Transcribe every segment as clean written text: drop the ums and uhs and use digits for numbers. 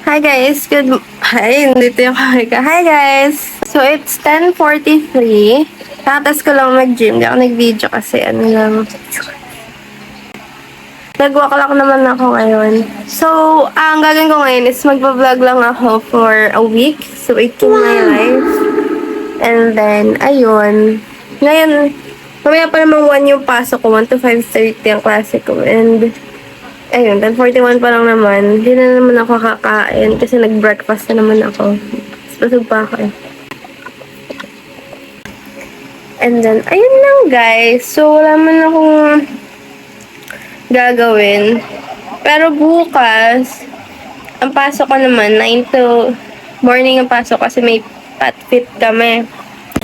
Hi guys, Hi, dito yung kamera. Hi guys! So it's 10:43. Nakatas ko lang mag-gym. Di ako nag-video kasi ano lang. Nag-walk lang naman ako ngayon. So, ang gagawin ko ngayon is magpa-vlog lang ako for a week. So, 18 my life. And then, ayun. Ngayon, mamaya pa namang 1 yung pasok ko. 1 to 5:30 ang klase ko. And, ayun, 10:41 pa lang naman. Hindi na naman ako kakain kasi nag-breakfast na naman ako. Busog pa ako eh. And then, ayun lang guys. So, wala man akong gagawin. Pero bukas, ang pasok ko naman, 9 to morning ang pasok kasi may pat fit kami.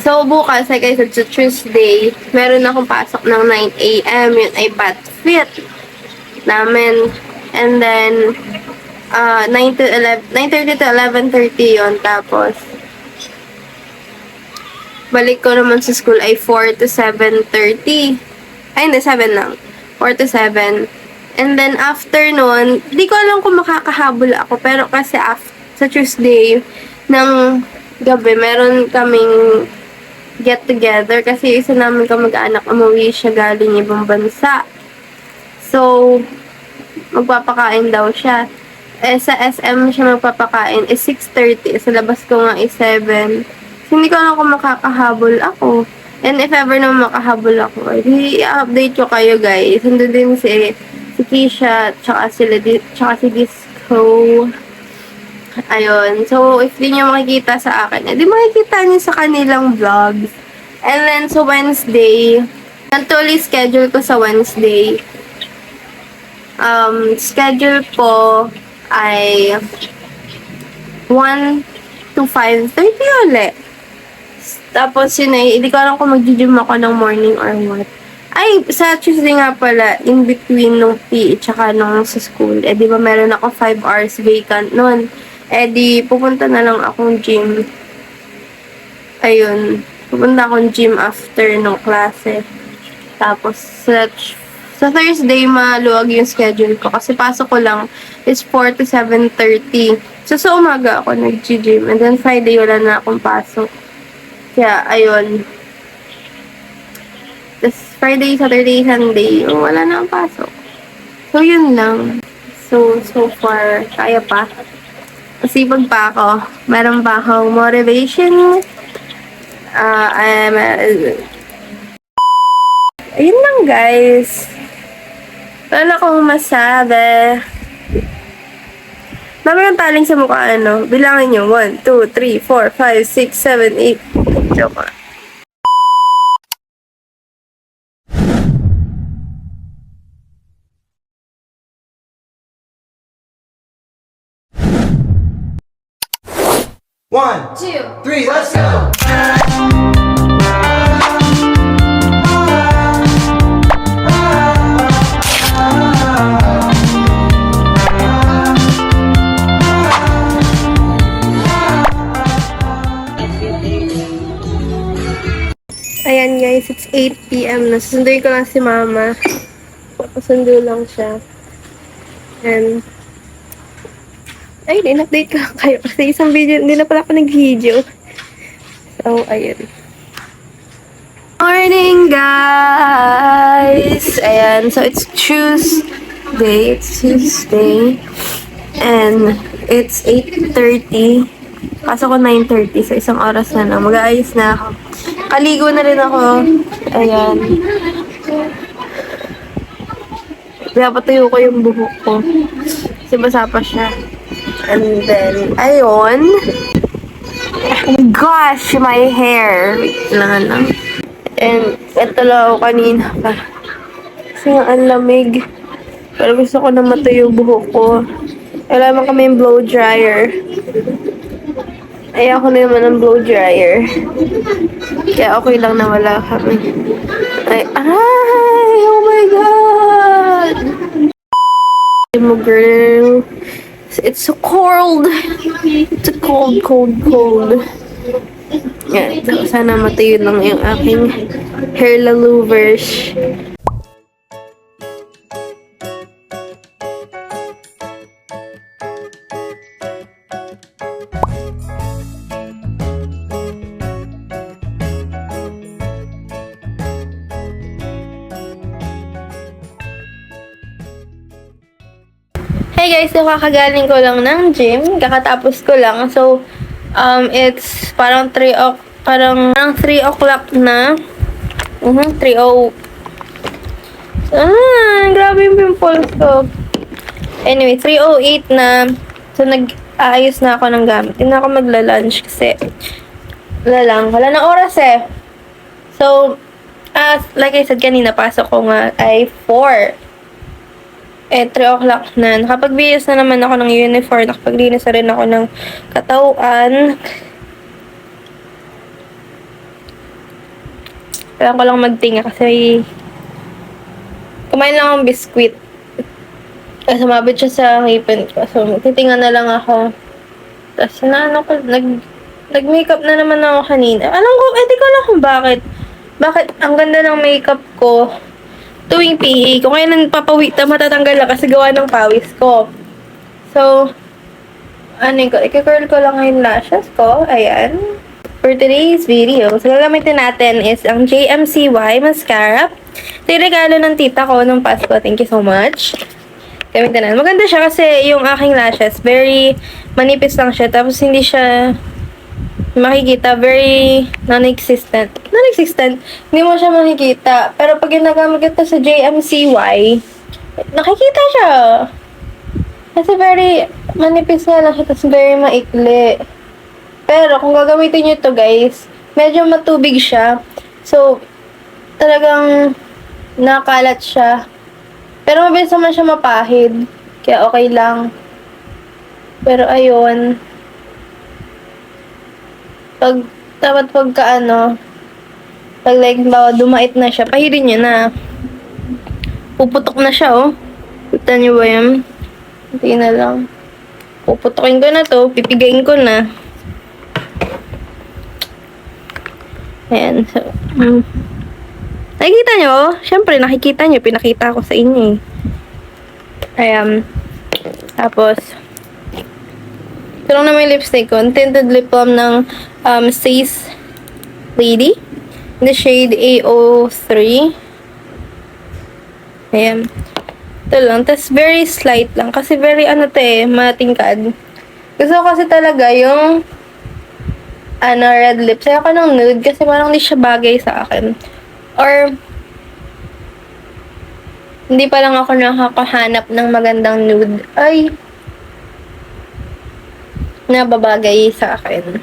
So, bukas, like I said, sa Tuesday, meron akong pasok ng 9 a.m. Yun ay pat fit namin. And then, 9:30 to 11:30 yun. Tapos, balik ko naman sa school ay 4 to 7:30. Ay, hindi, 7 lang. 4 to 7. And then, after nun, di ko alam kung makakahabol ako. Pero kasi sa Tuesday, ng gabi, meron kaming get together. Kasi isa namin kamag-anak, umuwi siya galing ibang bansa. So, magpapakain daw siya. Eh, sa SM siya magpapakain is 6:30. Sa labas ko nga is 7. So, hindi ko alam kung makakahabol ako. And if ever naman makahabol ako, i-update ko kayo guys. Nandun din si Keisha, tsaka si Disco. Ayun. So, if di nyo makikita sa akin, di makikita nyo sa kanilang vlogs. And then, sa Wednesday, actually schedule ko sa Wednesday. Schedule ko ay 1 to 5:30 ulit. Tapos yun ay, hindi ko alam kung mag-gym ako ng morning or what. Ay, sa Tuesday nga pala, in between nung PE tsaka nung sa school, di ba meron ako 5 hours vacant noon. Di, pupunta na lang akong gym. Ayun, pupunta akong gym after nung klase. Tapos, sa Thursday, maluwag yung schedule ko. Kasi pasok ko lang is 4 to 7:30. So, sa umaga ako nag-gym. And then, Friday, wala na akong pasok. Kaya, ayun. Tapos, Friday, Saturday, Sunday, wala na akong pasok. So, yun lang. So far, kaya pa. Masipag pa ako. Meron pa akong motivation. Ayun lang, guys. Wala akong masabi. Dami ng taling sa mukha, ano? Bilangin nyo. 1, 2, 3, 4, 5, 6, 7, 8. Joke. One, two, three, let's go! Ayan guys, it's 8 p.m. na. Susunduin ko lang si mama. Papasundo lang siya. And, ayun, in-update ko lang kayo. Kasi isang video, hindi na pala ako nag-video. So, ayun. Morning guys! Ayan, so it's Tuesday. And, it's 8:30. Pasok ko 9:30. So, isang oras na lang. Mag-aayos na ako. Kaligo na rin ako. Ayan. Pinapatuyo ko yung buhok ko. Kasi basa pa siya. And then, ayun. Oh my gosh, my hair. Wait lang. And, ito lang ako kanina pa. Kasi nga, ang lamig. Pero gusto ko na matuyo yung buhok ko. Wala naman kami yung blow dryer. Ayaw ko na naman ng blow dryer. Kaya okay lang na wala kami. Ay! Oh my God! Mo girl. It's so cold. It's a cold. Yan. So, sana matayo lang yung aking hair lalouvers. guys, so kakagaling ko lang ng gym. Kakatapos ko lang. So, it's parang 3 o'clock na. 3:00. Grabe yung pimples ko. Anyway, 3:08 na. So, nag-aayos na ako ng gamit. Hindi na ako magla-lunch kasi wala na oras eh. So, like I said kanina, pasok ko nga ay 4. 3 o'clock na. Nakapagbihis na naman ako ng uniform. Nakapaglinis na rin ako ng katawan. Kailangan ko lang magtinga kasi kumain lang akong biskwit. Kasi sumabit siya sa ngipin ko. So, titinga na lang ako. Tapos, nag-makeup na naman ako kanina. Alam ko, di ko alam kung bakit. Bakit ang ganda ng makeup ko tuwing PE. Kung kailan matatanggal na kasi gawa ng pawis ko. So, i-curl ko lang yung lashes ko. Ayan. For today's video, so gagamitin natin is ang JMCY mascara. Ito yung regalo ng tita ko nung Pasko. Thank you so much. Gamitin natin. Maganda siya kasi yung aking lashes, very manipis lang siya. Tapos hindi siya makikita. Very non-existent. Hindi mo siya makikita. Pero pag ginagamit ito sa JMCY, nakikita siya. Kasi very manipis nga lang siya. Tapos very maikli. Pero, kung gagamitin nyo to guys, medyo matubig siya. So, talagang nakalat siya. Pero, mabilis naman siya mapahid. Kaya, okay lang. Pero, ayun. Dapat pag like, dumait na siya, pahidin nyo na. Puputok na siya, oh. Kita nyo ba yan? Hindi na lang. Puputokin ko na to. Pipigain ko na. Ayan. So, nakikita nyo? Siyempre, nakikita nyo. Pinakita ko sa inyo eh. Ayan. Tapos, ito lang naman yung lipstick ko. Tinted lip balm ng Stace Lady. In the shade AO3. Ayan. Ito lang. Tapos, very slight lang. Kasi very, matingkad. Gusto ko kasi talaga yung red lips. Ayoko ng nude kasi parang hindi siya bagay sa akin. Or, hindi pa lang ako nakakahanap ng magandang nude. Ay, nababagay sa akin.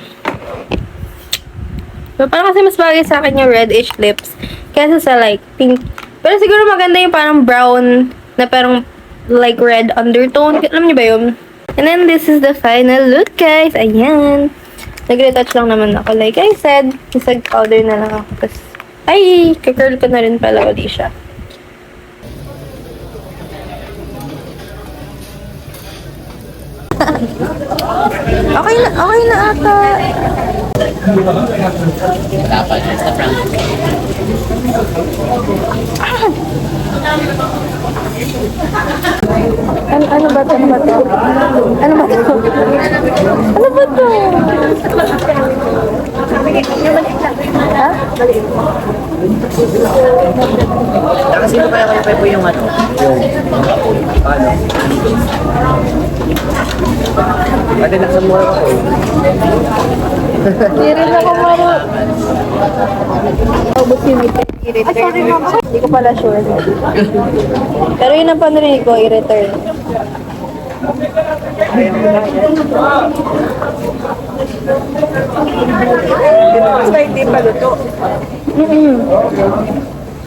So, parang kasi mas bagay sa akin yung reddish lips kaysa sa like pink. Pero siguro maganda yung parang brown na parang like red undertone. Alam niyo ba yun? And then, this is the final look, guys. Ayan. Nag-retouch lang naman ako. Like I said, isag powder na lang ako. Tapos, curl ko na rin pala ulit siya. Okay na ata. Ano ba to? Ha? Sino kaya kayo po yung ano? Ano? Pwede na sa mura ko. Hindi rin ako marunong. Ubus yung i-return. Hindi ko pala sure. Pero yun ang panrinig ko, i-return. Basta hindi pa luto.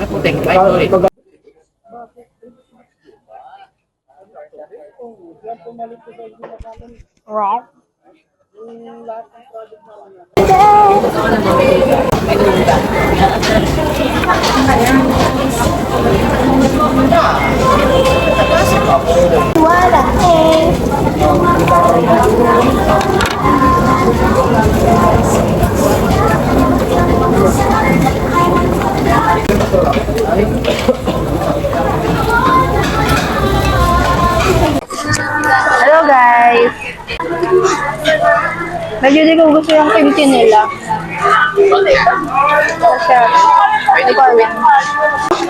Puting, ay, sorry. Wow. Wala Hello guys. Medyo di ko gusto yung kimchi nila. Kasi,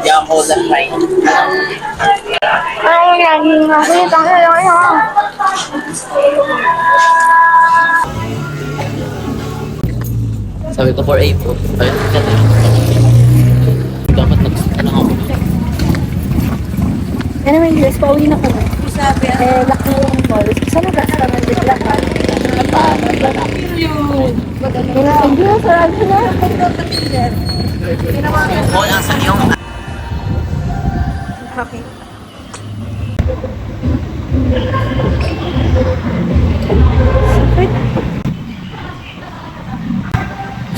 Hindi ako that right. Ay, lagi nga. Kaya tayo. Sabi ko for A4. Ayun, kasi. Dapat nag-start na ako. Anyway guys, pauwi na kami. Sabi, laki yung mall. Sa labas naman din lahat. Oo, nasan yung... Okay. Sakit.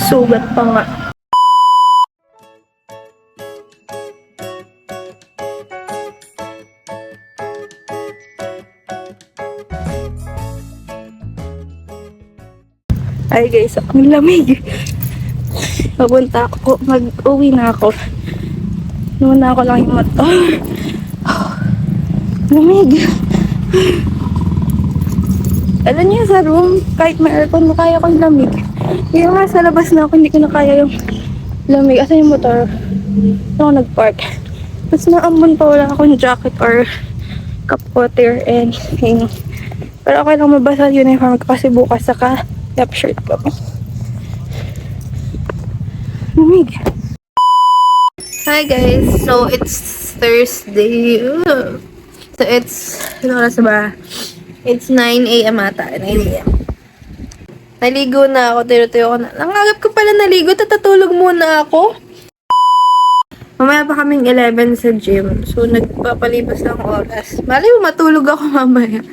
Sugat pa nga. Ay guys, ang lamig. Papunta ako, mag-uwi na ako. Muna ako lang yung motor. Lamig. Alam niyo sa room, kahit may aircon, kaya ko yung lamig. Kaya nga sa labas na ako, hindi ko na kaya yung lamig. Asa yung motor? Ito ako nag-park. Tapos naambon pa, wala akong jacket or kapote or anything. Pero okay lang mabasa yung uniform ko kasi bukas saka top shirt ko. Lamig. Hi guys, so it's Thursday. So it's, ano oras ba? It's 9 a.m. ata, 9 a.m. Naligo na ako, tinutuyo ko na. Nangagap ko pala naligo, tatatulog muna ako. Mamaya pa kaming 11 sa gym, so nagpapalipas ng oras. Malay mo matulog ako mamaya.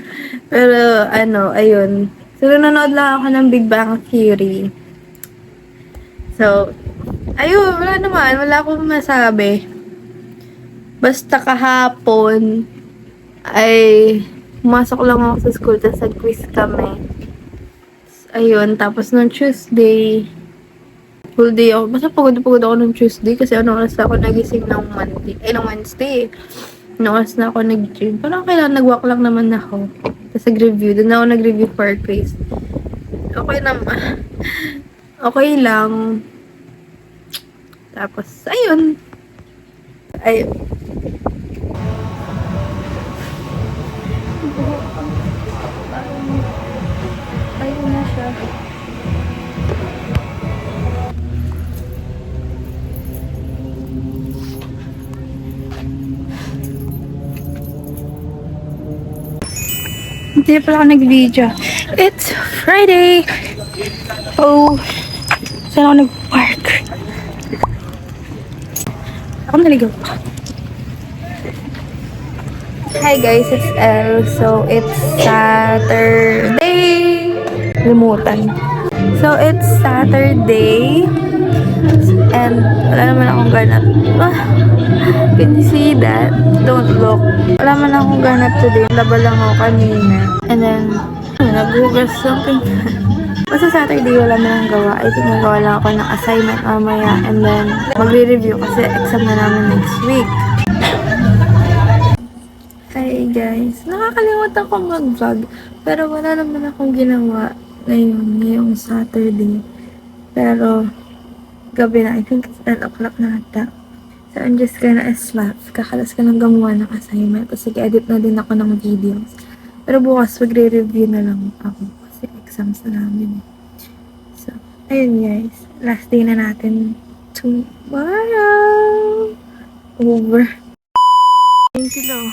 Pero ano, ayun. So nanonood lang ako ng Big Bang Theory. So, ayun, wala naman. Wala akong masabi. Basta kahapon ay pumasok lang ako sa school tapos nag-quiz kami. Ayun, tapos nung Tuesday, full day ako. Basta pagod ako nung Tuesday kasi ano oras na ako nagising ng Monday. Ay, ng Wednesday. Ano oras na ako nag-gym. Parang kailangan nag-walk lang naman ako. Tapos nag-review. Doon ako nag-review for quiz. Okay naman. Okay lang. Tapos, ayun. Ayun. Ayun na siya. Hindi pala ako nag-video. It's Friday! Oh, saan ako nag-park? Ako naligaw. Hi guys, it's Elle. So, it's Saturday. Limutan. So, it's Saturday. And wala naman akong ganap. Can you see that? Don't look. Wala naman akong ganap today. Laba lang ako kanina. And then, naghugas something. Basta Saturday wala man ang gawa. I think magawa lang ako ng assignment mamaya. And then, magre-review kasi exam na namin next week. Hi guys. Nakakalimutan ko mag-vlog. Pero wala naman akong ginawa ngayong Saturday. Pero, gabi na. I think it's 10 o'clock na ata. So, I'm just gonna slap. Kakalas ka ng gumawa ng assignment. Kasi edit na din ako ng videos. Pero bukas, magre-review na lang ako. Kasi exams na namin. So, ayun guys. Last day na natin tomorrow. Over. Thank you, Lo.